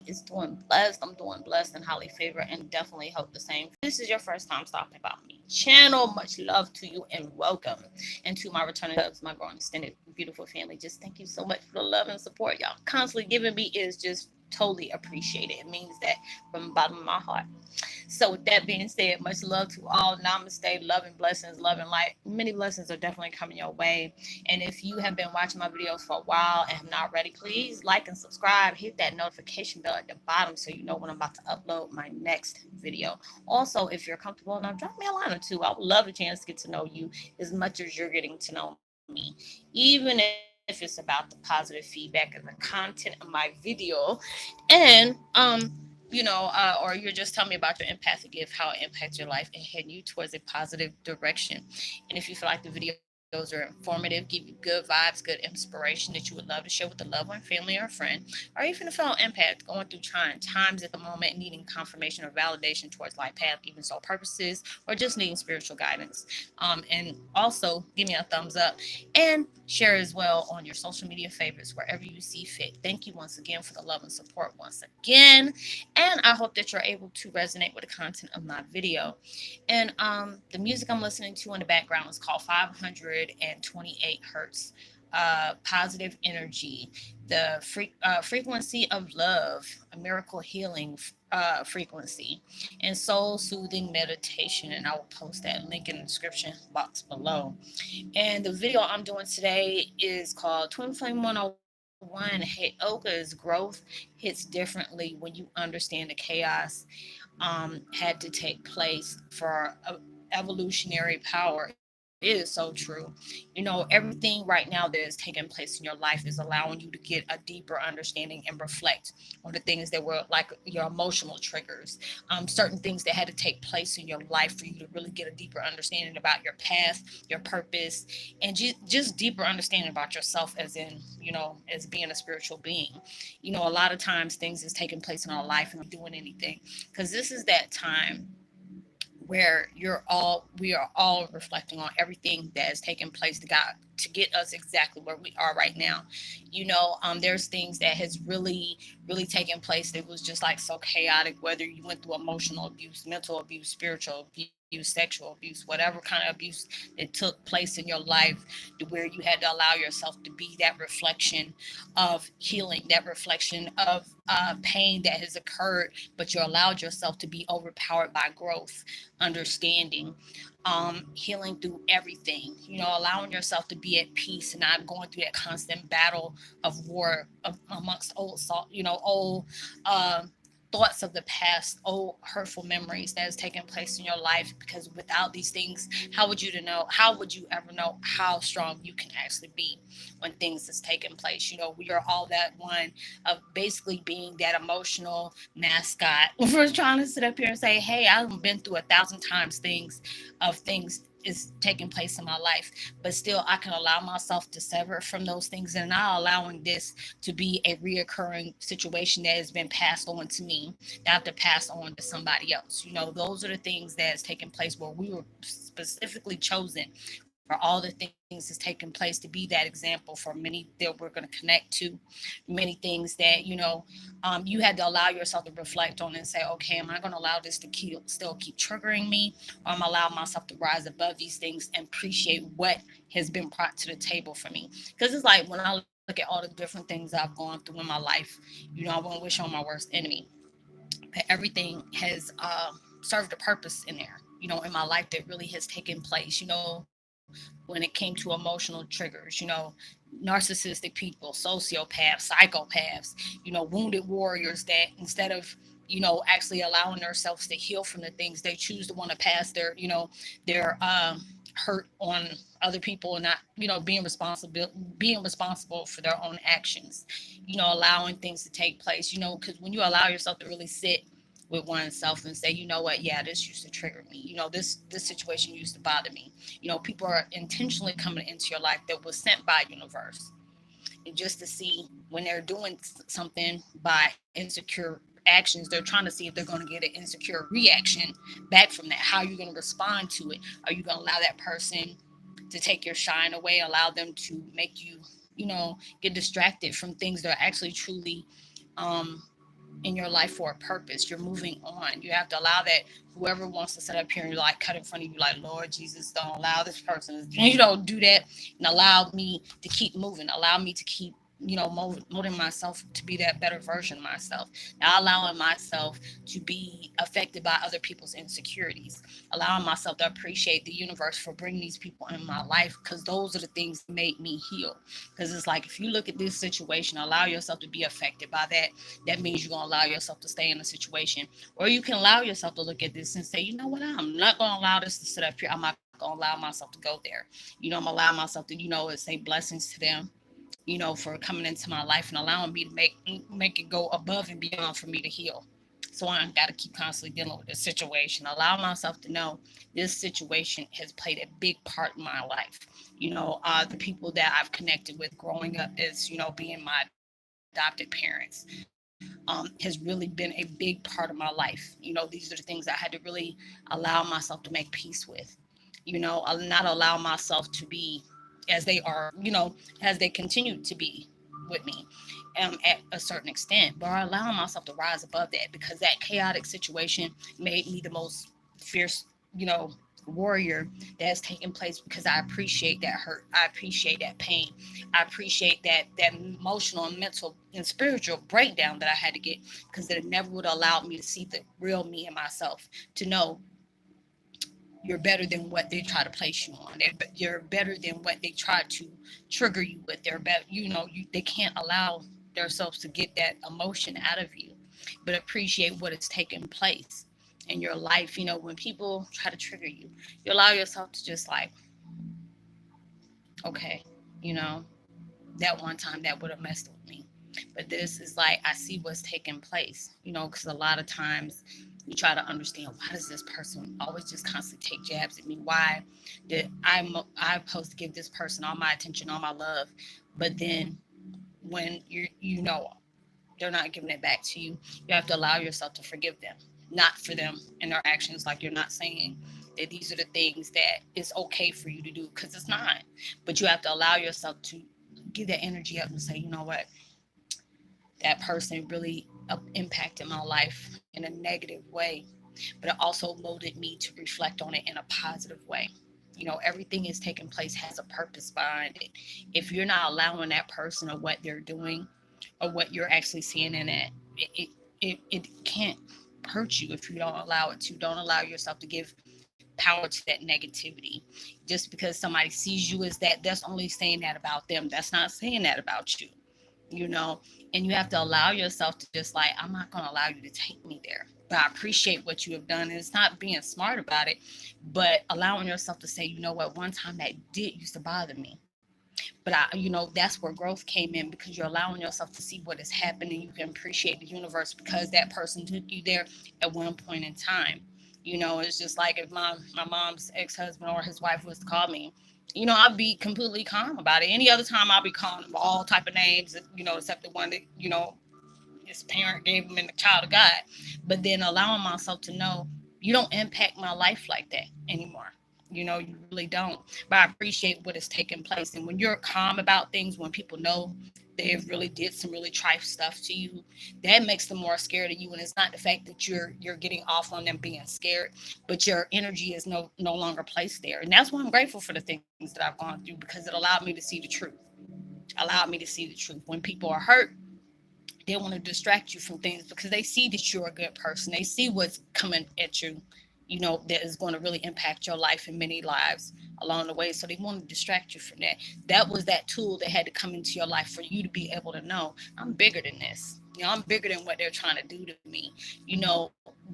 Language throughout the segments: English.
is doing blessed. I'm doing blessed and highly favored, and definitely hope the same. This is your first time stopping about me channel. Much love to you and welcome. And to my returning subs, my growing extended beautiful family, just thank you so much for the love and support y'all constantly giving me. Is just totally appreciated. It means that from the bottom of my heart. So with that being said, much love to all. Namaste, love and blessings, love and light. Many blessings are definitely coming your way. And if you have been watching my videos for a while and have not already, please like and subscribe. Hit that notification bell at the bottom so you know when I'm about to upload my next video. Also, if you're comfortable enough, drop me a line or two. I would love a chance to get to know you as much as you're getting to know me. Even if it's about the positive feedback and the content of my video. And or you're just telling me about your empathic gift, how it impacts your life, and heading you towards a positive direction. And if you feel like the videos are informative, give you good vibes, good inspiration that you would love to share with a loved one, family, or a friend, or even a fellow empath going through trying times at the moment, needing confirmation or validation towards life path, even sole purposes, or just needing spiritual guidance. And also give me a thumbs up and share as well on your social media favorites wherever you see fit. Thank you once again for the love and support once again. And I hope that you're able to resonate with the content of my video. And the music I'm listening to in the background is called 528 hertz. Positive energy, the frequency of love, a miracle healing frequency, and soul soothing meditation. And I will post that link in the description box below. And the video I'm doing today is called Twin Flame 101. Heyokas growth hits differently when you understand the chaos had to take place for evolutionary power. It is so true. Everything right now that is taking place in your life is allowing you to get a deeper understanding and reflect on the things that were like your emotional triggers, certain things that had to take place in your life for you to really get a deeper understanding about your path, your purpose, and just deeper understanding about yourself as in, as being a spiritual being. A lot of times things is taking place in our life and doing anything because this is that time where we are all reflecting on everything that has taken place to get us exactly where we are right now. There's things that has really taken place that was just like so chaotic, whether you went through emotional abuse, mental abuse, spiritual abuse, sexual abuse, whatever kind of abuse that took place in your life, to where you had to allow yourself to be that reflection of healing, that reflection of pain that has occurred, but you allowed yourself to be overpowered by growth, understanding, healing through everything, allowing yourself to be at peace and not going through that constant battle of war amongst old thoughts of the past, old hurtful memories that has taken place in your life. Because without these things, how would you ever know how strong you can actually be when things has taken place? We are all that one of basically being that emotional mascot. We're trying to sit up here and say, hey, I've been through 1,000 times things is taking place in my life, but still I can allow myself to sever from those things and not allowing this to be a reoccurring situation that has been passed on to me, that I have to pass on to somebody else. Those are the things that has taken place where we were specifically chosen for all the things that's taken place to be that example for many that we're going to connect to, many things that you had to allow yourself to reflect on and say, okay, am I going to allow this to still keep triggering me, or am I allowing myself to rise above these things and appreciate what has been brought to the table for me? Because it's like when I look at all the different things I've gone through in my life, I wouldn't wish on my worst enemy, but everything has served a purpose in there, in my life that really has taken place, when it came to emotional triggers, narcissistic people, sociopaths, psychopaths, wounded warriors that instead of, actually allowing themselves to heal from the things, they choose to want to pass their hurt on other people and not, being responsible for their own actions, allowing things to take place, because when you allow yourself to really sit with oneself and say, you know what, yeah, this used to trigger me. This situation used to bother me. People are intentionally coming into your life that was sent by universe. And just to see when they're doing something by insecure actions, they're trying to see if they're going to get an insecure reaction back from that. How are you going to respond to it? Are you going to allow that person to take your shine away, allow them to make you, get distracted from things that are actually truly um, in your life for a purpose. You're moving on. You have to allow that. Whoever wants to sit up here and like cut in front of you, like, Lord Jesus, don't allow this person, do that, and allow me to keep moving. Allow me to keep, molding myself to be that better version of myself. Not allowing myself to be affected by other people's insecurities. Allowing myself to appreciate the universe for bringing these people in my life, because those are the things that made me heal. Because it's like, if you look at this situation, allow yourself to be affected by that. That means you're going to allow yourself to stay in the situation. Or you can allow yourself to look at this and say, you know what, I'm not going to allow this to sit up here. I'm not going to allow myself to go there. I'm going to allow myself to, say blessings to them, for coming into my life and allowing me to make it go above and beyond for me to heal. So I got to keep constantly dealing with this situation. Allow myself to know this situation has played a big part in my life. The people that I've connected with growing up as, being my adopted parents, has really been a big part of my life. These are the things I had to really allow myself to make peace with. I'll not allow myself to be as they are, as they continue to be with me, at a certain extent, but allowing myself to rise above that, because that chaotic situation made me the most fierce, warrior that has taken place, because I appreciate that hurt. I appreciate that pain. I appreciate that emotional and mental and spiritual breakdown that I had to get, because it never would have allowed me to see the real me in myself, to know you're better than what they try to place you on. You're better than what they try to trigger you with. They're better, they can't allow themselves to get that emotion out of you, but appreciate what is taking place in your life. When people try to trigger you, you allow yourself to just like, okay, you know, that one time that would have messed with me. But this is like, I see what's taking place, because a lot of times you try to understand, why does this person always just constantly take jabs at me? Why did I'm supposed to give this person all my attention, all my love, but then when they're not giving it back to you, you have to allow yourself to forgive them, not for them and their actions. Like, you're not saying that these are the things that it's okay for you to do, because it's not. But you have to allow yourself to give that energy up and say, you know what, that person really impacted my life in a negative way, but it also molded me to reflect on it in a positive way. Everything is taking place has a purpose behind it. If you're not allowing that person or what they're doing or what you're actually seeing in it, it can't hurt you if you don't allow it to. Don't allow yourself to give power to that negativity. Just because somebody sees you as that, that's only saying that about them. That's not saying that about you, you know. And you have to allow yourself to just like, I'm not going to allow you to take me there, but I appreciate what you have done. And it's not being smart about it, but allowing yourself to say, you know what, one time that did used to bother me, but that's where growth came in, because you're allowing yourself to see what is happening. You can appreciate the universe because that person took you there at one point in time. It's just like, if my mom's ex-husband or his wife was to call me, I'd be completely calm about it. Any other time I'll be calling them all type of names, except the one that, his parent gave him in the child of God. But then allowing myself to know, you don't impact my life like that anymore. You really don't. But I appreciate what is taking place. And when you're calm about things, when people know they've really did some really trifling stuff to you, that makes them more scared of you. And it's not the fact that you're getting off on them being scared, but your energy is no longer placed there. And that's why I'm grateful for the things that I've gone through, because it allowed me to see the truth. Allowed me to see the truth. When people are hurt, they want to distract you from things because they see that you're a good person. They see what's coming at you, that is going to really impact your life and many lives along the way. So they want to distract you from that. That was that tool that had to come into your life for you to be able to know, I'm bigger than this. I'm bigger than what they're trying to do to me.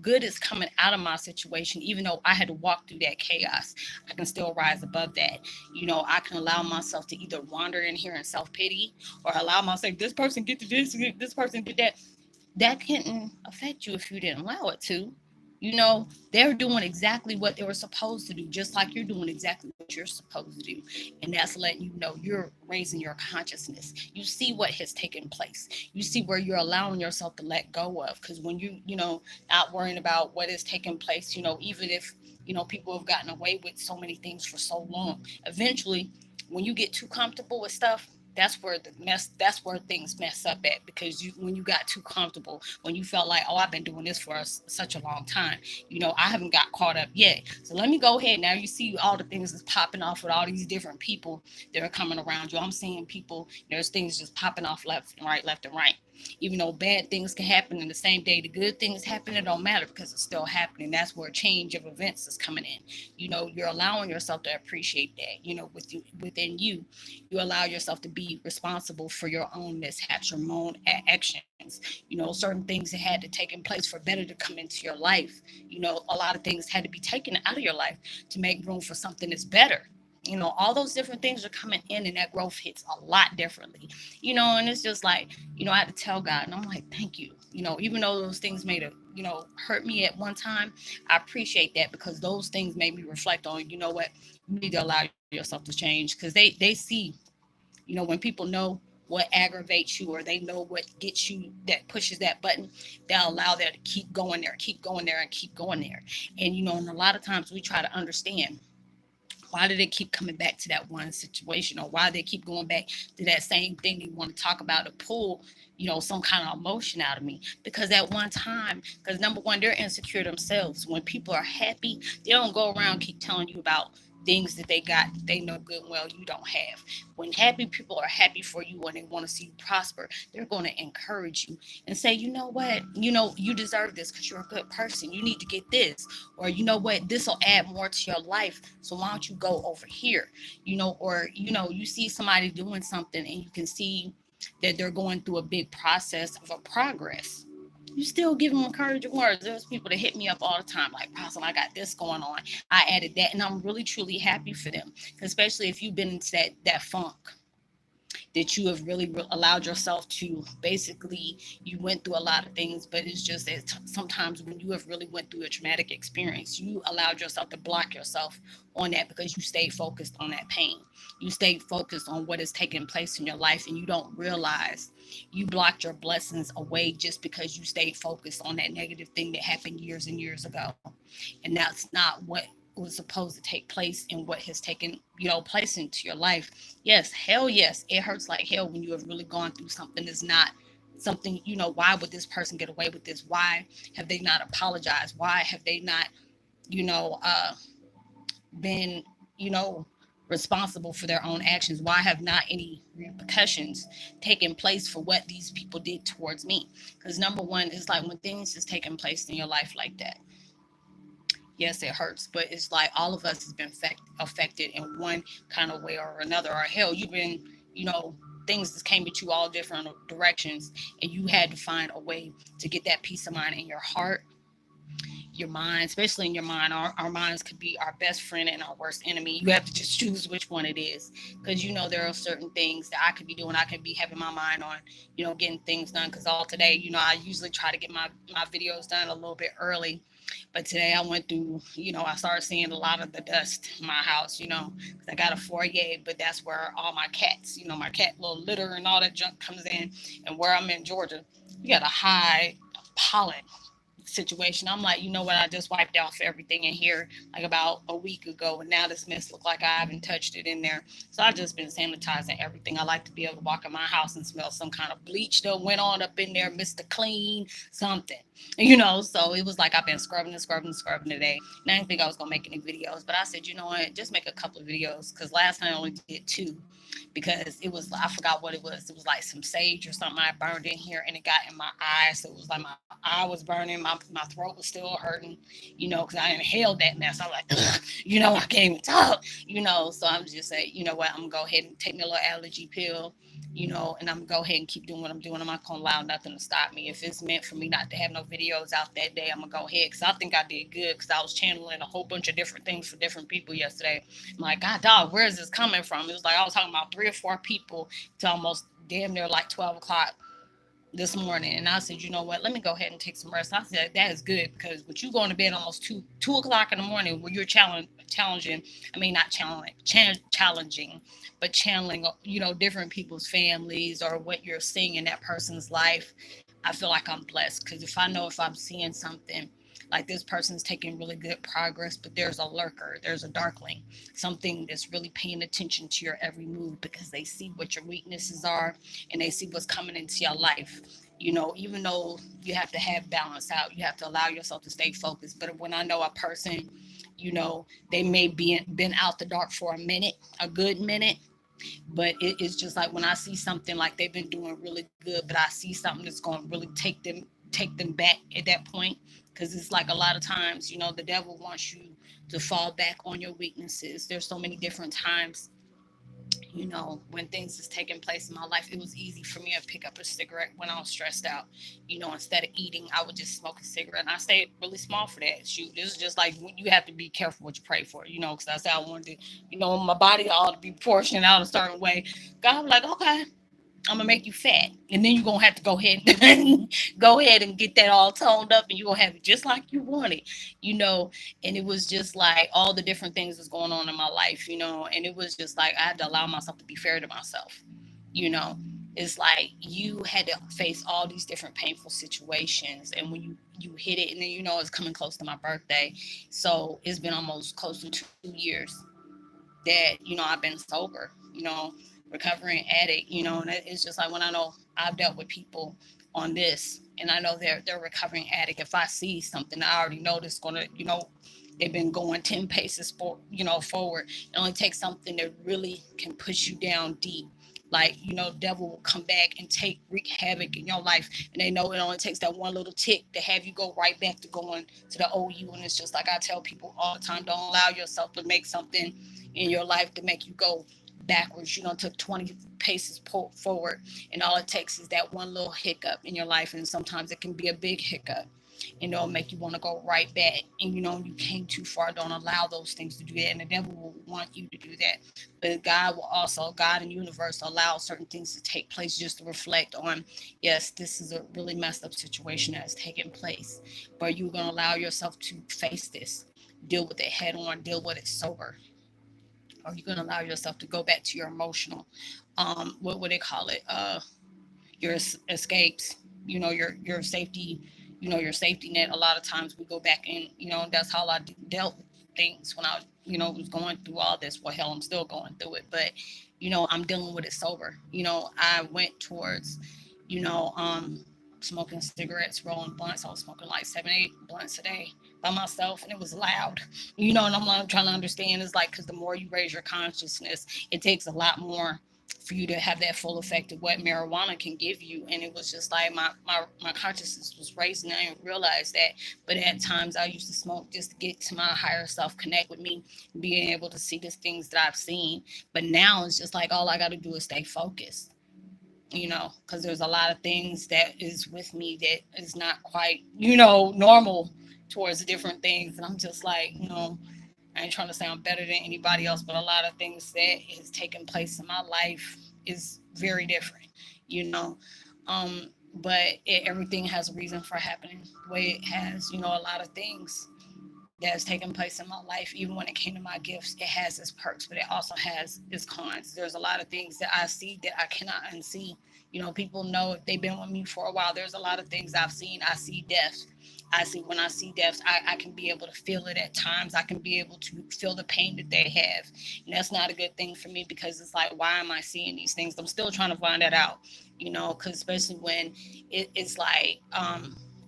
Good is coming out of my situation. Even though I had to walk through that chaos, I can still rise above that. I can allow myself to either wander in here in self-pity, or allow myself, this person get to this person did that. That couldn't affect you if you didn't allow it to. They're doing exactly what they were supposed to do, just like you're doing exactly what you're supposed to do. And that's letting you know you're raising your consciousness. You see what has taken place. You see where you're allowing yourself to let go of. Because when not worrying about what is taking place, even if, people have gotten away with so many things for so long, eventually, when you get too comfortable with stuff, that's where things mess up at, because when you got too comfortable, when you felt like, oh, I've been doing this for such a long time, I haven't got caught up yet, so let me go ahead. Now you see all the things that's popping off with all these different people that are coming around you. I'm seeing people, there's things just popping off left and right, left and right. Even though bad things can happen in the same day, the good things happen, it don't matter because it's still happening. That's where change of events is coming in. You're allowing yourself to appreciate that. Within you, you allow yourself to be responsible for your own mishaps, your own actions. Certain things that had to take in place for better to come into your life. A lot of things had to be taken out of your life to make room for something that's better. All those different things are coming in, and that growth hits a lot differently. And it's just like, I had to tell God, and I'm like, thank you. Even though those things made it, hurt me at one time, I appreciate that, because those things made me reflect on, what, you need to allow yourself to change, because they see, when people know what aggravates you, or they know what gets you, that pushes that button, they'll allow that to keep going there, keep going there, and keep going there. And a lot of times we try to understand, why do they keep coming back to that one situation, or why they keep going back to that same thing they want to talk about to pull, some kind of emotion out of me? Because at one time, because number one, they're insecure themselves. When people are happy, they don't go around keep telling you about things that they got that they know good and well you don't have. When happy people are happy for you, when they want to see you prosper, they're going to encourage you and say, you know what, you deserve this because you're a good person. You need to get this, or you know what, this will add more to your life. So why don't you go over here? Or you see somebody doing something, and you can see that they're going through a big process of a progress. You still give them encouraging words. There's people that hit me up all the time, like, Apostle, I got this going on. I added that, and I'm really truly happy for them, especially if you've been into that funk, that you have really allowed yourself to, basically, you went through a lot of things, but it's just that sometimes when you have really went through a traumatic experience, you allowed yourself to block yourself on that, because you stayed focused on that pain. You stayed focused on what is taking place in your life, and you don't realize you blocked your blessings away just because you stayed focused on that negative thing that happened years and years ago. And that's not what was supposed to take place, and what has taken place into your life. Yes, hell yes, it hurts like hell when you have really gone through something that's not something. Why would this person get away with this? Why have they not apologized? Why have they not you know uh been responsible for their own actions? Why have not any repercussions taken place for what these people did towards me? Because number one is like, when things is taking place in your life like that, yes, it hurts, but it's like all of us has been affected in one kind of way or another. Or hell, you've been, you know, things that came at you all different directions, and you had to find a way to get that peace of mind in your heart, your mind, especially in your mind. Our minds could be our best friend and our worst enemy. You have to just choose which one it is, because there are certain things that I could be doing. I could be having my mind on, getting things done. Because all today, I usually try to get my videos done a little bit early, but today I went through, I started seeing a lot of the dust in my house, because I got a foyer, but that's where all my cats, my cat little litter and all that junk comes in. And where I'm in Georgia, you got a high pollen situation. I'm like, you know what? I just wiped off everything in here like about a week ago, and now this mess look like I haven't touched it in there. So I just been sanitizing everything. I like to be able to walk in my house and smell some kind of bleach that went on up in there, Mr. Clean, something, So it was like I've been scrubbing and scrubbing and scrubbing today. And I didn't think I was gonna make any videos, but I said, you know what? Just make a couple of videos, because last time I only did two, because it was, I forgot what it was. It was like some sage or something I burned in here, and it got in my eye. So it was like my eye was burning, my throat was still hurting, because I inhaled that mess. I was like, ugh, I can't even talk, So I'm just saying, you know what? I'm gonna go ahead and take me a little allergy pill, and I'm gonna go ahead and keep doing what I'm doing. I'm not gonna allow nothing to stop me. If it's meant for me not to have no videos out that day, I'm gonna go ahead, because I think I did good, because I was channeling a whole bunch of different things for different people yesterday. I'm like, God, dog, where is this coming from? It was like I was talking about 3 or 4 people to almost damn near like 12 o'clock this morning. And I said, you know what, let me go ahead and take some rest. I said, that is good, because with you going to bed almost 2 o'clock in the morning, where you're challenging, I mean, not challenging, but channeling, different people's families, or what you're seeing in that person's life. I feel like I'm blessed, because if I know, if I'm seeing something, Like this person's taking really good progress, but there's a lurker, there's a darkling, something that's really paying attention to your every move because they see what your weaknesses are and they see what's coming into your life. Even though you have to have balance out, you have to allow yourself to stay focused. But when I know a person, they may be been out the dark for a minute, a good minute, but it's just like when I see something like they've been doing really good, but I see something that's going to really take them back at that point, because it's like a lot of times, the devil wants you to fall back on your weaknesses. There's so many different times, when things is taking place in my life. It was easy for me to pick up a cigarette when I was stressed out. Instead of eating, I would just smoke a cigarette. And I stayed really small for that. Shoot, this is just like you have to be careful what you pray for, because I said I wanted to, my body all to be portioned out a certain way. God was like, okay, I'm gonna make you fat, and then you're gonna have to go ahead and go ahead and get that all toned up, and you're gonna have it just like you want it, you know. And it was just like all the different things that's going on in my life, and it was just like I had to allow myself to be fair to myself, you know. It's like you had to face all these different painful situations, and when you hit it, and then it's coming close to my birthday, so it's been almost close to 2 years that I've been sober, recovering addict, and it's just like when I know I've dealt with people on this, and I know they're recovering addict. If I see something, I already know this gonna, they've been going 10 paces forward. It only takes something that really can push you down deep. Like, devil will come back and wreak havoc in your life. And they know it only takes that one little tick to have you go right back to going to the old you. And it's just like I tell people all the time, don't allow yourself to make something in your life to make you go backwards. Took 20 paces forward, and all it takes is that one little hiccup in your life, and sometimes it can be a big hiccup, make you want to go right back. And you came too far. Don't allow those things to do that, and the devil will want you to do that. But God and universe allow certain things to take place just to reflect on, yes, this is a really messed up situation that's taking place, but you're going to allow yourself to face this, deal with it head on, deal with it sober. Or you're going to allow yourself to go back to your emotional, what would they call it, your escapes, your safety, your safety net. A lot of times we go back, and that's how I dealt with things when I was going through all this. Well, hell, I'm still going through it, but I'm dealing with it sober. I went towards, you know um smoking cigarettes, rolling blunts. I was smoking like 7 8 blunts a day by myself, and it was loud. And I'm like trying to understand, is like, because the more you raise your consciousness, it takes a lot more for you to have that full effect of what marijuana can give you. And it was just like my consciousness was raising. I didn't realize that. But at times I used to smoke just to get to my higher self, connect with me, being able to see the things that I've seen. But now it's just like all I got to do is stay focused, because there's a lot of things that is with me that is not quite, normal towards different things. And I'm just like, I ain't trying to sound better than anybody else, but a lot of things that has taken place in my life is very different, you know. But everything has a reason for happening the way it has. A lot of things that has taken place in my life, even when it came to my gifts, it has its perks, but it also has its cons. There's a lot of things that I see that I cannot unsee. People know if they've been with me for a while. There's a lot of things I've seen. I see death. When I see deaths, I can be able to feel it at times. I can be able to feel the pain that they have. And that's not a good thing for me, because it's like, why am I seeing these things? I'm still trying to find that out, because especially when it's like,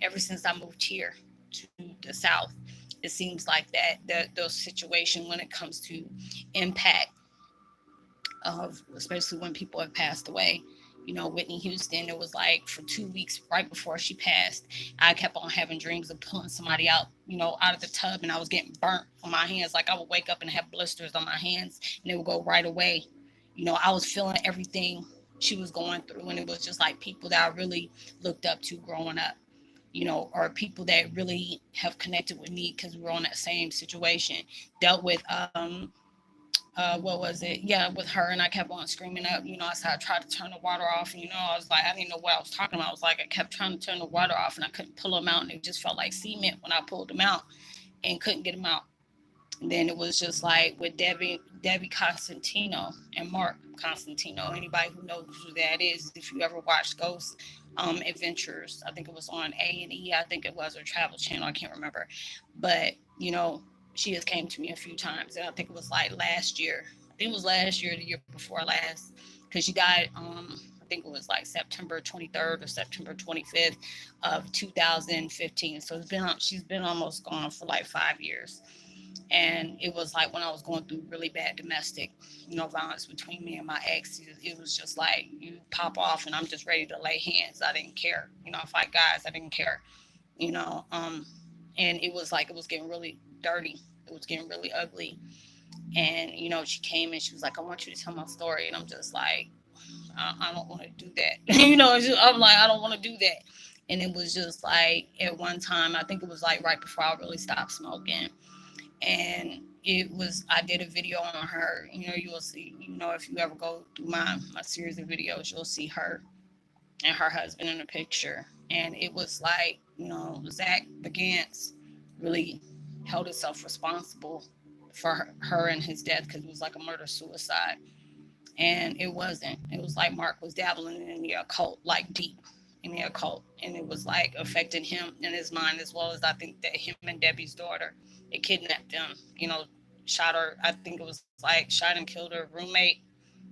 ever since I moved here to the South, it seems like that those situations when it comes to impact of, especially when people have passed away. Whitney Houston, it was like for 2 weeks right before she passed, I kept on having dreams of pulling somebody out, out of the tub, and I was getting burnt on my hands. Like I would wake up and have blisters on my hands, and they would go right away. I was feeling everything she was going through, and it was just like people that I really looked up to growing up, or people that really have connected with me because we were on that same situation, dealt with, what was it? Yeah, with her, and I kept on screaming up, I said I tried to turn the water off, and I was like, I didn't know what I was talking about. I was like, I kept trying to turn the water off, and I couldn't pull them out, and it just felt like cement when I pulled them out and couldn't get them out. And then it was just like with Debbie Constantino and Mark Constantino. Anybody who knows who that is, if you ever watched Ghost Adventures, I think it was on A&E, I think it was, or Travel Channel, I can't remember. But she has came to me a few times, and I think it was like last year. I think it was last year, the year before last, because she died. I think it was like September 23rd or September 25th of 2015. So she's been almost gone for like 5 years. And it was like when I was going through really bad domestic, violence between me and my ex. It was just like you pop off, and I'm just ready to lay hands. I didn't care, fight guys. I didn't care, you know. And it was like it was getting really dirty. It was getting really ugly. And she came and she was like, "I want you to tell my story," and I'm just like, I don't want to do that. I'm like, I don't want to do that. And it was just like at one time, I think it was like right before I really stopped smoking, and I did a video on her. You will see, if you ever go through my series of videos, you'll see her and her husband in the picture. And it was like, Zach Bagans really held himself responsible for her and his death, because it was like a murder suicide. And it wasn't. It was like Mark was dabbling in the occult, like deep in the occult, and it was like affecting him in his mind, as well as I think that him and Debbie's daughter, it kidnapped them. Shot her. I think it was like shot and killed her roommate,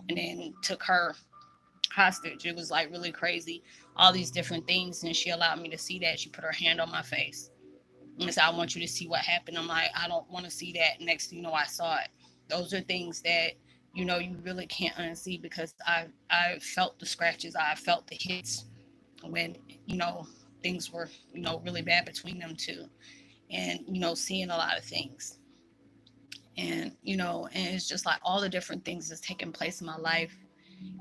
and then took her hostage. It was like really crazy, all these different things, and she allowed me to see that. She put her hand on my face and said, "I want you to see what happened." I'm like, "I don't want to see that." Next thing you know, I saw it. Those are things that you really can't unsee, because I felt the scratches, I felt the hits when things were really bad between them two, and seeing a lot of things, and and it's just like all the different things that's taking place in my life.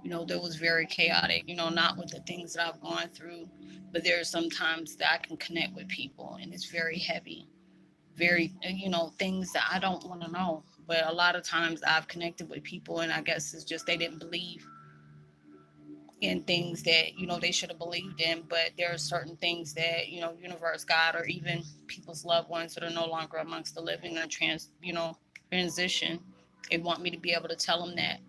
That was very chaotic, not with the things that I've gone through, but there are some times that I can connect with people, and it's very heavy, very, things that I don't want to know. But a lot of times I've connected with people, and I guess it's just they didn't believe in things that, they should have believed in. But there are certain things that, universe, God, or even people's loved ones that are no longer amongst the living or transition. They want me to be able to tell them that,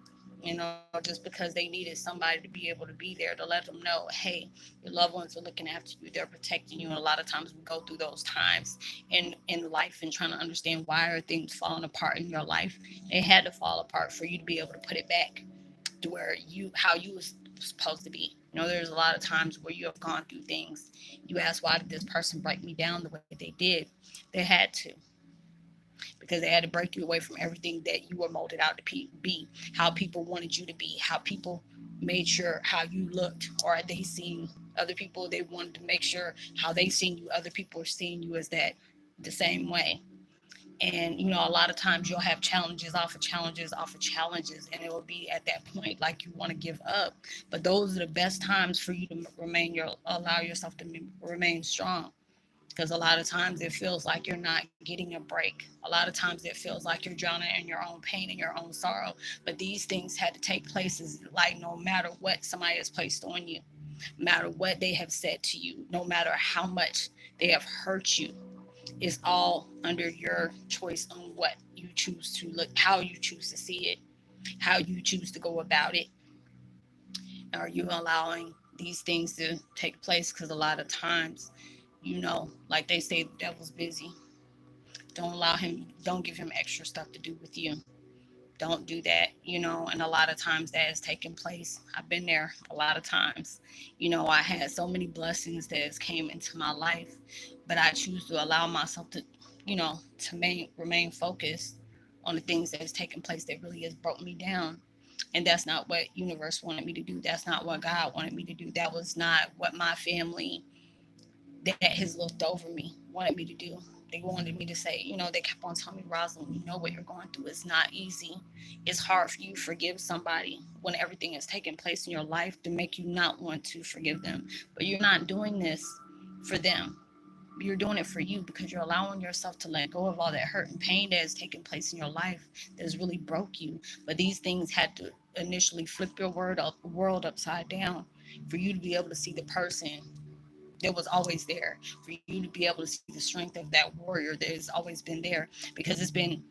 just because they needed somebody to be able to be there to let them know, hey, your loved ones are looking after you, they're protecting you. And a lot of times we go through those times in life and trying to understand why are things falling apart in your life. They had to fall apart for you to be able to put it back to where how you was supposed to be. There's a lot of times where you have gone through things. You ask, why did this person break me down the way they did? They had to, because they had to break you away from everything that you were molded out to be, how people wanted you to be, how people made sure how you looked, or they seen other people. They wanted to make sure how they seen you. Other people are seeing you as that the same way. And a lot of times you'll have challenges off of challenges off of challenges, and it will be at that point like you want to give up. But those are the best times for you to allow yourself to remain strong, because a lot of times it feels like you're not getting a break. A lot of times it feels like you're drowning in your own pain and your own sorrow. But these things had to take place, is like no matter what somebody has placed on you, no matter what they have said to you, no matter how much they have hurt you, it's all under your choice on what you choose to look, how you choose to see it, how you choose to go about it. Are you allowing these things to take place? Because a lot of times, like they say, the devil's busy. Don't give him extra stuff to do with you. Don't do that, and a lot of times that has taken place. I've been there a lot of times. I had so many blessings that has came into my life, but I choose to allow myself to, remain focused on the things that has taken place that really has broke me down. And that's not what universe wanted me to do. That's not what God wanted me to do. That was not what my family that has looked over me wanted me to do. They wanted me to say, they kept on telling me, Roslynn, you know what you're going through. It's not easy. It's hard for you to forgive somebody when everything has taken place in your life to make you not want to forgive them. But you're not doing this for them. You're doing it for you, because you're allowing yourself to let go of all that hurt and pain that has taken place in your life that has really broke you. But these things had to initially flip your world upside down for you to be able to see the person that was always there for you to be able to see the strength of that warrior that has always been there, because it's been,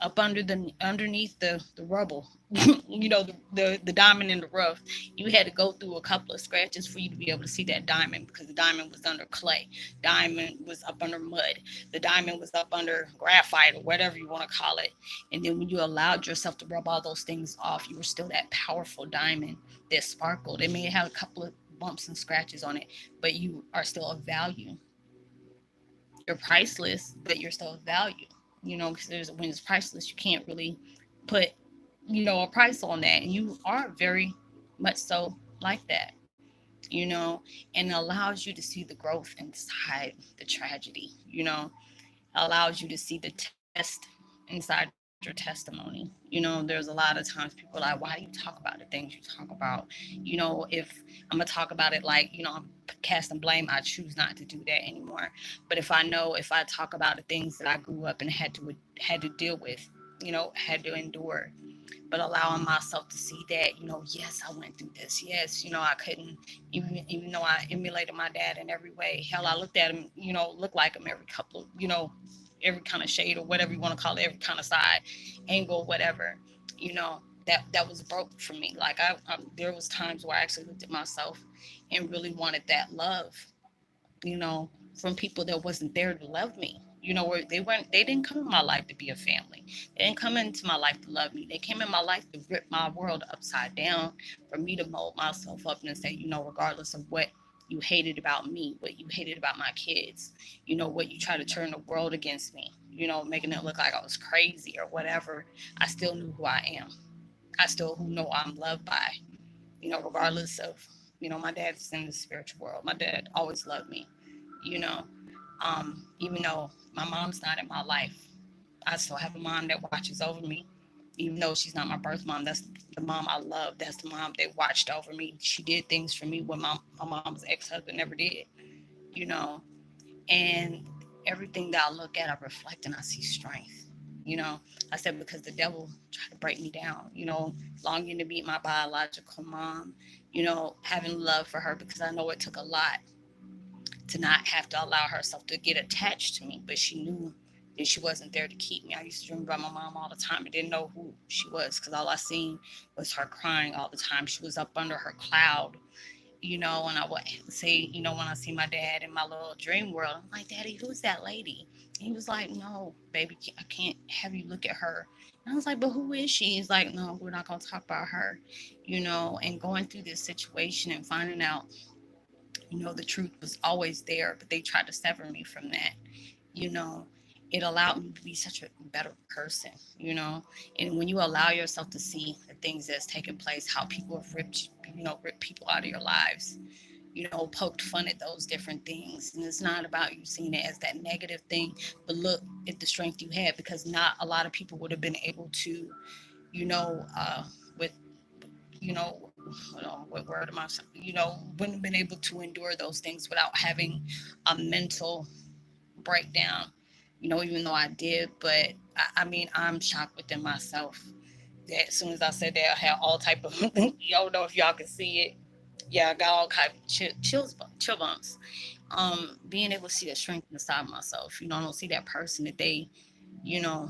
up underneath the rubble. The diamond in the rough. You had to go through a couple of scratches for you to be able to see that diamond, because the diamond was under clay, diamond was up under mud, the diamond was up under graphite, or whatever you want to call it. And then when you allowed yourself to rub all those things off, you were still that powerful diamond that sparkled. It may have a couple of bumps and scratches on it, but you are still of value. You're priceless, but you're still of value. Because when it's priceless, you can't really put, a price on that. And you are very much so like that, and it allows you to see the growth inside the tragedy, allows you to see the test inside your testimony. There's a lot of times people are like, why do you talk about the things you talk about? If I'm gonna talk about it like, I'm casting blame, I choose not to do that anymore. But if I know, if I talk about the things that I grew up and had to deal with, had to endure, but allowing myself to see that, yes, I went through this. Yes, I couldn't, even though I emulated my dad in every way. Hell, I looked at him, looked like him every couple of, every kind of shade or whatever you want to call it, every kind of side, angle, whatever, that was broke for me. Like there was times where I actually looked at myself and really wanted that love, from people that wasn't there to love me. Where they didn't come in my life to be a family. They didn't come into my life to love me. They came in my life to rip my world upside down, for me to mold myself up and say, regardless of what you hated about me, what you hated about my kids, what you try to turn the world against me, making it look like I was crazy or whatever, I still knew who I am. I still know I'm loved by, regardless of, my dad's in the spiritual world. My dad always loved me, you know, even though my mom's not in my life. I still have a mom that watches over me, even though she's not my birth mom. That's the mom I love. That's the mom that watched over me. She did things for me when my mom's ex-husband never did, you know. And everything that I look at, I reflect and I see strength. I said, because the devil tried to break me down, longing to meet my biological mom, having love for her, because I know it took a lot to not have to allow herself to get attached to me, but she knew that she wasn't there to keep me. I used to dream about my mom all the time. I didn't know who she was, because all I seen was her crying all the time. She was up under her cloud, and I would say, when I see my dad in my little dream world, I'm like, Daddy, who's that lady? And he was like, no, baby, I can't have you look at her. And I was like, but who is she? He's like, no, we're not going to talk about her, and going through this situation and finding out, the truth was always there, but they tried to sever me from that, you know. It allowed me to be such a better person, And when you allow yourself to see the things that's taken place, how people have ripped people out of your lives, poked fun at those different things. And it's not about you seeing it as that negative thing, but look at the strength you had, because not a lot of people would have been able to, with, what word am I, wouldn't have been able to endure those things without having a mental breakdown, even though I did. But I mean, I'm shocked within myself that as soon as I said that, I had all type of, y'all know if y'all can see it. Yeah, I got all kind of chill bumps. Being able to see that strength inside myself, I don't see that person that you know,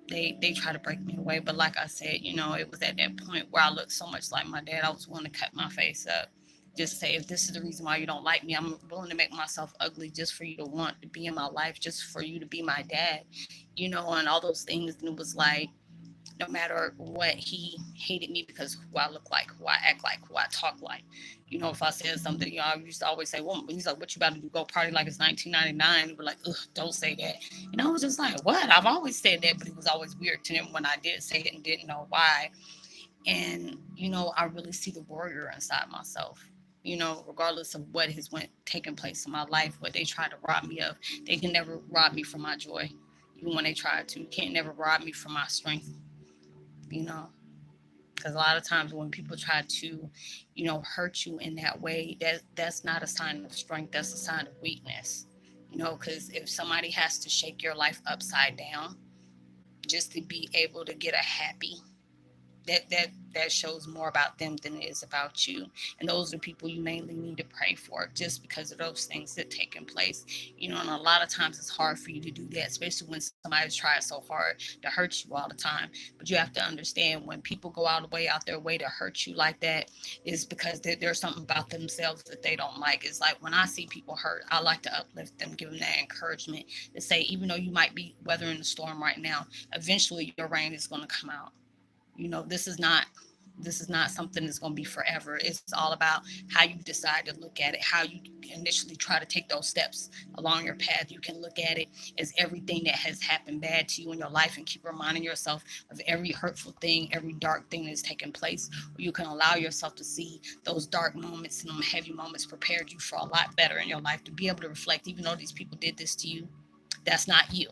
they try to break me away. But like I said, it was at that point where I looked so much like my dad, I was willing to cut my face up. Just say, if this is the reason why you don't like me, I'm willing to make myself ugly just for you to want to be in my life, just for you to be my dad, and all those things. And it was like, no matter what, he hated me because who I look like, who I act like, who I talk like. If I said something, I used to always say, well, he's like, what you about to do? Go party like it's 1999? We're like, ugh, don't say that. And I was just like, what? I've always said that, but it was always weird to him when I did say it and didn't know why. And, I really see the warrior inside myself. Regardless of what has taken place in my life, what they tried to rob me of, they can never rob me from my joy. Even when they tried to, can't never rob me from my strength, you know. Because a lot of times when people try to, hurt you in that way, that's not a sign of strength. That's a sign of weakness. Because if somebody has to shake your life upside down just to be able to get a happy, that shows more about them than it is about you. And those are people you mainly need to pray for, just because of those things that taking place. And a lot of times it's hard for you to do that, especially when somebody's tried so hard to hurt you all the time. But you have to understand, when people go out their way to hurt you like that, is because there's something about themselves that they don't like. It's like, when I see people hurt, I like to uplift them, give them that encouragement to say, even though you might be weathering the storm right now, eventually your rain is going to come out. This is not something that's going to be forever. It's all about how you decide to look at it, how you initially try to take those steps along your path. You can look at it as everything that has happened bad to you in your life, and keep reminding yourself of every hurtful thing, every dark thing that's taken place. Or you can allow yourself to see those dark moments and them heavy moments prepared you for a lot better in your life, to be able to reflect, even though these people did this to you, that's not you.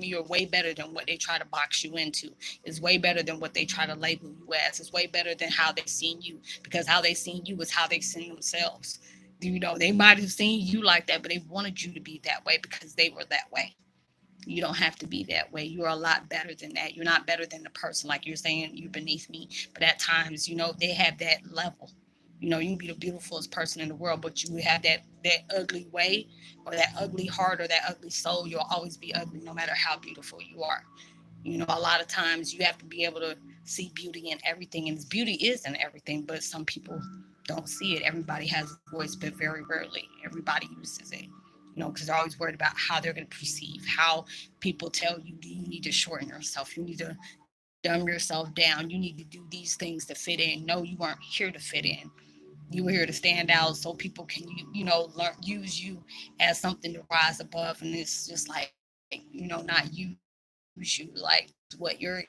You're way better than what they try to box you into. It's way better than what they try to label you as. It's way better than how they seen you, because how they seen you is how they seen themselves. They might have seen you like that, but they wanted you to be that way because they were that way. You don't have to be that way. You're a lot better than that. You're not better than the person, like you're saying you're beneath me. But at times, they have that level. You can be the beautifulest person in the world, but you have that ugly way, or that ugly heart, or that ugly soul. You'll always be ugly, no matter how beautiful you are. A lot of times you have to be able to see beauty in everything, and beauty is in everything, but some people don't see it. Everybody has a voice, but very rarely everybody uses it. Because they're always worried about how they're going to perceive, how people tell you you need to shorten yourself, you need to dumb yourself down, you need to do these things to fit in. No, you weren't here to fit in. You were here to stand out, so people can learn, use you as something to rise above. And it's just like, not use you, like what your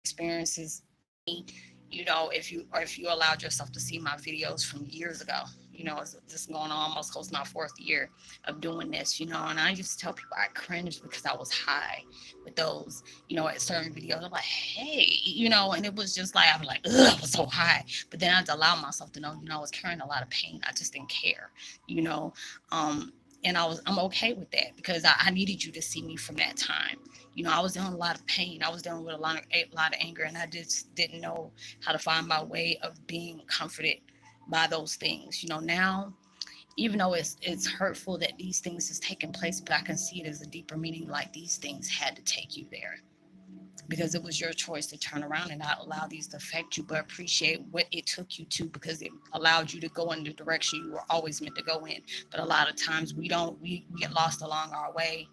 experiences me. If you allowed yourself to see my videos from years ago, it's just going on almost close to my fourth year of doing this. And I used to tell people I cringed because I was high with those, at certain videos. I'm like, hey, and it was just like, I was like, ugh, I was so high. But then I had to allow myself to know, I was carrying a lot of pain. I just didn't care, you know. And I'm okay with that, because I needed you to see me from that time. I was dealing with a lot of pain. I was dealing with a lot of anger, and I just didn't know how to find my way of being comforted by those things. Now, even though it's hurtful that these things is taking place, but I can see it as a deeper meaning. Like, these things had to take you there, because it was your choice to turn around and not allow these to affect you, but appreciate what it took you to, because it allowed you to go in the direction you were always meant to go in. But a lot of times we don't, we get lost along our way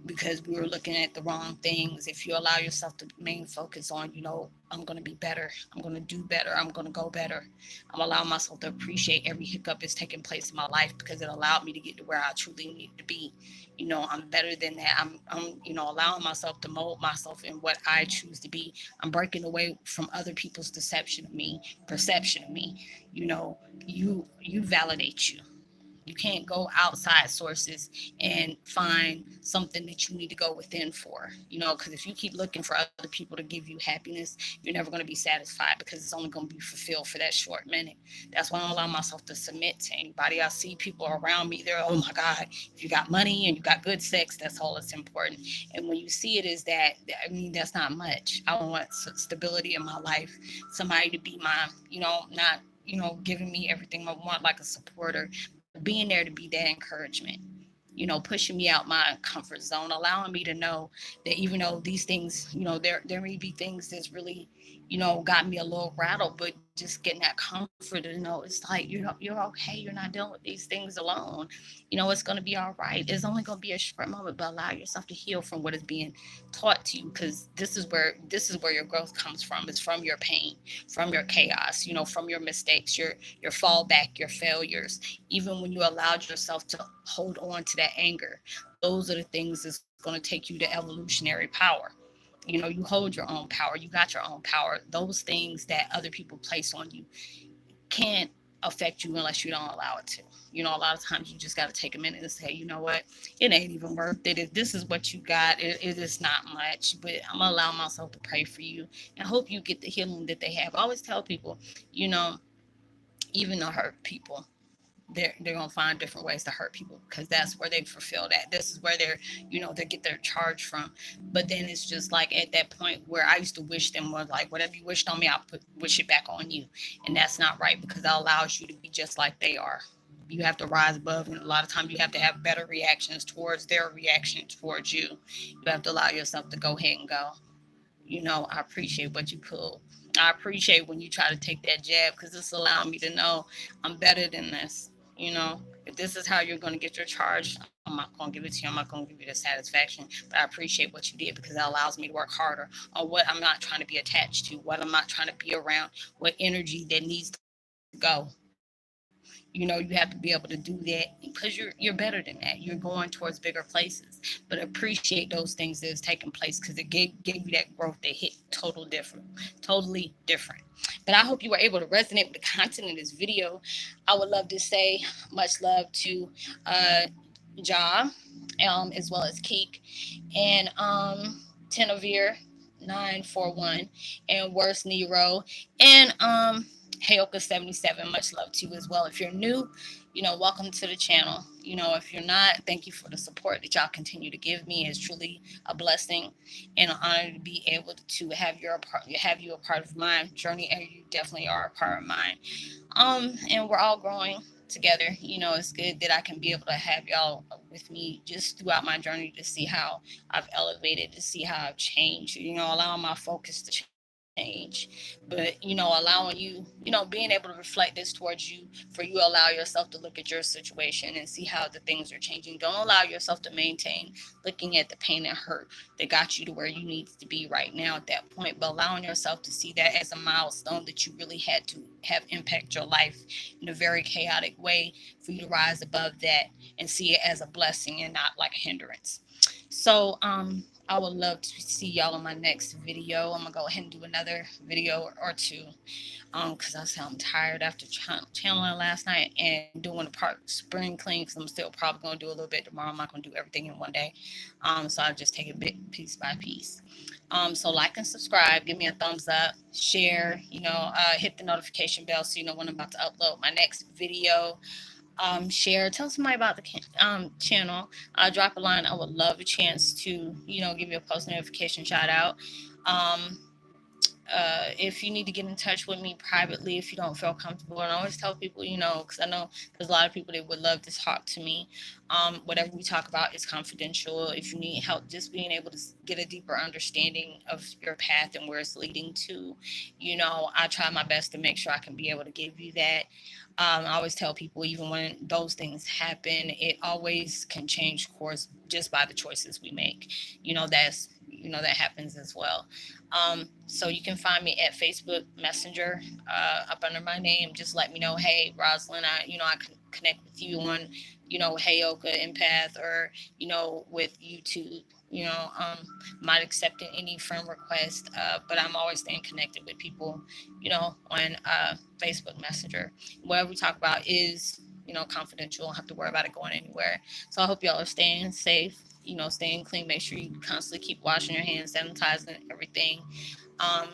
because we were looking at the wrong things. If you allow yourself to main focus on, I'm going to be better, I'm going to do better, I'm going to go better, I'm allowing myself to appreciate every hiccup that's taking place in my life, because it allowed me to get to where I truly need to be. I'm better than that. I'm allowing myself to mold myself in what I choose to be. I'm breaking away from other people's perception of me. You validate you. You can't go outside sources and find something that you need to go within for, because if you keep looking for other people to give you happiness, you're never going to be satisfied, because it's only going to be fulfilled for that short minute. That's why I don't allow myself to submit to anybody. I see people around me, they're, oh my God, if you got money and you got good sex, that's all that's important. And when you see it as that, that's not much. I want stability in my life, somebody to be my, not, giving me everything I want, like a supporter, but being there to be that encouragement, pushing me out my comfort zone, allowing me to know that even though these things, there may be things that's really, got me a little rattled, but just getting that comfort to know it's like, you're okay. You're not dealing with these things alone. It's going to be all right. It's only going to be a short moment, but allow yourself to heal from what is being taught to you, because this is where your growth comes from. It's from your pain, from your chaos, from your mistakes, your fallback, your failures. Even when you allowed yourself to hold on to that anger, those are the things that's going to take you to evolutionary power. You hold your own power, you got your own power. Those things that other people place on you can't affect you unless you don't allow it to. A lot of times you just got to take a minute and say, you know what, it ain't even worth it. If this is what you got, it is not much, but I'm gonna allow myself to pray for you and hope you get the healing that they have. I always tell people, you know even the hurt people, they're gonna find different ways to hurt people because that's where they fulfill that. This is where they're, they get their charge from. But then it's just like at that point where I used to wish them was like, whatever you wished on me, I'll wish it back on you, and that's not right because that allows you to be just like they are. You have to rise above, and a lot of times you have to have better reactions towards their reaction towards you. You have to allow yourself to go ahead and go. I appreciate what you pull. I appreciate when you try to take that jab because this allowed me to know I'm better than this. If this is how you're going to get your charge, I'm not going to give it to you. I'm not going to give you the satisfaction. But I appreciate what you did because that allows me to work harder on what I'm not trying to be attached to, what I'm not trying to be around, what energy that needs to go. You have to be able to do that because you're better than that. You're going towards bigger places. But appreciate those things that is taking place because it gave you that growth that hit totally different. But I hope you were able to resonate with the content of this video. I would love to say much love to uh Ja, as well as Keek, and Tenavir 941, and Worst Nero, and Heyokas 77. Much love to you as well. If you're new, welcome to the channel. If you're not, thank you for the support that y'all continue to give me. It's truly a blessing and an honor to be able to have you a part of my journey, and you definitely are a part of mine. And we're all growing together. It's good that I can be able to have y'all with me just throughout my journey to see how I've elevated, to see how I've changed, allowing my focus to change. But, allowing you being able to reflect this towards you, for you allow yourself to look at your situation and see how the things are changing. Don't allow yourself to maintain looking at the pain and hurt that got you to where you need to be right now at that point, but allowing yourself to see that as a milestone that you really had to have impact your life in a very chaotic way for you to rise above that and see it as a blessing and not like a hindrance. So, I would love to see y'all on my next video. I'm gonna go ahead and do another video or two, because I said I'm tired after channeling last night and doing the park spring clean. Because I'm still probably gonna do a little bit tomorrow. I'm not gonna do everything in one day, so I'll just take it bit piece by piece. So like and subscribe, give me a thumbs up, share, hit the notification bell so you know when I'm about to upload my next video. Share, tell somebody about the channel. Drop a line. I would love a chance to, give you a post notification shout out. Um, if you need to get in touch with me privately, if you don't feel comfortable, and I always tell people, because I know there's a lot of people that would love to talk to me. Whatever we talk about is confidential. If you need help, just being able to get a deeper understanding of your path and where it's leading to, I try my best to make sure I can be able to give you that. I always tell people, even when those things happen, it always can change course just by the choices we make. That happens as well. So you can find me at Facebook Messenger, up under my name. Just let me know, hey, Roslynn, I can connect with you on, Heyoka Empath, or, with YouTube. I'm not accepting any friend request, but I'm always staying connected with people, on Facebook Messenger. Whatever we talk about is, confidential. Don't have to worry about it going anywhere. So I hope y'all are staying safe, staying clean. Make sure you constantly keep washing your hands, sanitizing everything. Um,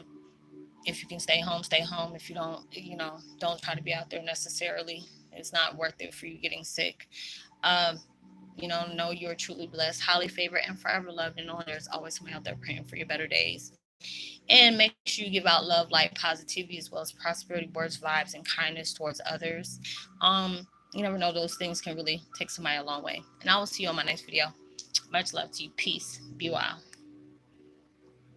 if you can stay home, stay home. If you don't, don't try to be out there necessarily. It's not worth it for you getting sick. Um, know you're truly blessed, highly favored, and forever loved, and knowing there's always somebody out there praying for your better days. And make sure you give out love, light, positivity, as well as prosperity, words, vibes, and kindness towards others. You never know; those things can really take somebody a long way. And I will see you on my next video. Much love to you. Peace. Be well.